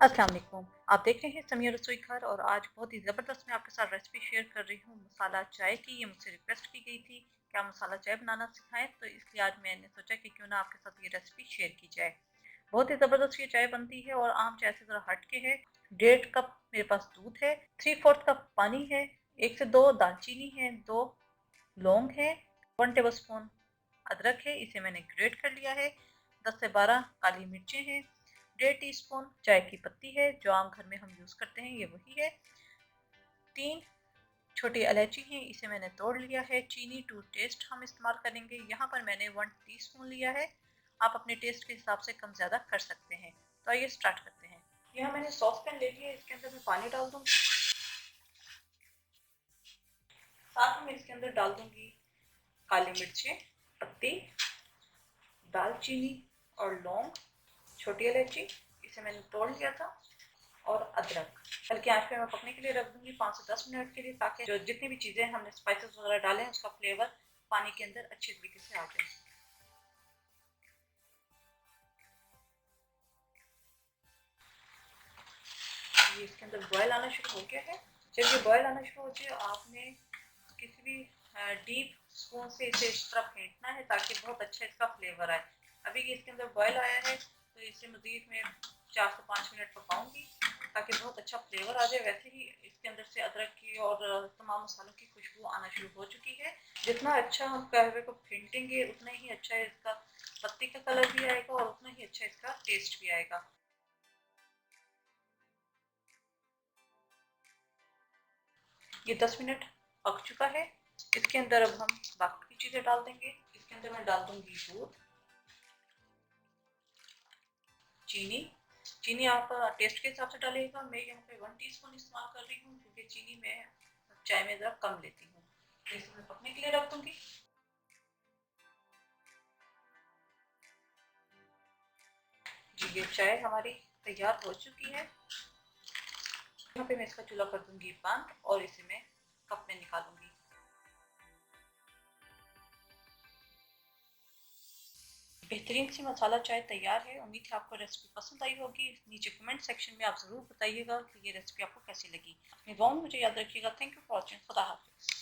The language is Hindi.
अस्सलाम वालेकुम। आप देख रहे हैं समिया रसोई घर और आज बहुत ही ज़बरदस्त मैं आपके साथ रेसिपी शेयर कर रही हूँ मसाला चाय की। ये मुझसे रिक्वेस्ट की गई थी कि आप मसाला चाय बनाना सिखाएं, तो इसलिए आज मैंने सोचा कि क्यों ना आपके साथ ये रेसिपी शेयर की जाए। बहुत ही ज़बरदस्त ये चाय बनती है और आम चाय से ज़रा हट के है। 1.5 कप मेरे पास दूध है, 3/4 कप पानी है, 1 से 2 दालचीनी है, 2 लौंग है, 1 टेबल स्पून अदरक है, इसे मैंने ग्रेट कर लिया है। 10 से 12 काली मिर्चें हैं, 1.5 टीस्पून चाय की पत्ती है, जो आम घर में हम यूज़ करते हैं ये वही है। 3 छोटी इलायची है, इसे मैंने तोड़ लिया है। चीनी टू टेस्ट हम इस्तेमाल करेंगे। यहाँ पर मैंने 1 टीस्पून लिया है, आप अपने टेस्ट के हिसाब से कम ज़्यादा कर सकते हैं। तो आइए स्टार्ट करते हैं। यहाँ मैंने सॉस पैन ले लिया है, इसके अंदर मैं पानी डाल दूँगी। साथ में इसके अंदर डाल दूँगी काली मिर्चें, पत्ती, दालचीनी और लौंग, छोटी इलायची, इसे मैंने तोड़ लिया था, और अदरक। हल्की आंच पे मैं पकने के लिए रख दूंगी 5 से 10 मिनट के लिए, ताकि जो जितनी भी चीज़ें हमने स्पाइसेस वगैरह डाले हैं उसका फ्लेवर पानी के अंदर अच्छे तरीके से आ जाए। ये इसके अंदर बॉयल आना शुरू हो गया है। जब ये बॉयल आना शुरू हो जाए, आपने किसी भी डीप स्पून से इसे इस तरह फेंटना है ताकि बहुत अच्छा इसका फ्लेवर आए। अभी ये इसके अंदर बॉयल आया है, तो इसे मज़ीद मैं 4 से 5 मिनट पकाऊंगी ताकि बहुत अच्छा फ्लेवर आ जाए। वैसे ही इसके अंदर से अदरक की और तमाम मसालों की खुशबू आना शुरू हो चुकी है। जितना अच्छा हम कहवे को फेंटेंगे उतना ही अच्छा इसका पत्ती का कलर भी आएगा और उतना ही अच्छा इसका टेस्ट भी आएगा। ये 10 मिनट पक चुका है। इसके अंदर अब हम बाकी की चीज़ें डाल देंगे। इसके अंदर मैं डाल दूंगी दूध, चीनी। चीनी आप टेस्ट के हिसाब से डालिएगा। मैं यहाँ पे 1 टीस्पून इस्तेमाल कर रही हूँ क्योंकि चीनी मैं चाय में ज़रा कम लेती हूँ। इसे मैं पकने के लिए रख दूंगी। जी, ये चाय हमारी तैयार हो चुकी है। यहाँ पे मैं इसका चूल्हा कर दूंगी बंद और इसे मैं कप में निकालूंगी। बेहतरीन सी मसाला चाय तैयार है। उम्मीद है आपको रेसिपी पसंद आई होगी। नीचे कमेंट सेक्शन में आप ज़रूर बताइएगा कि ये रेसिपी आपको कैसी लगी। अपनी दुआओं में मुझे याद रखिएगा। Thank you for watching. खुदा हाफिज़।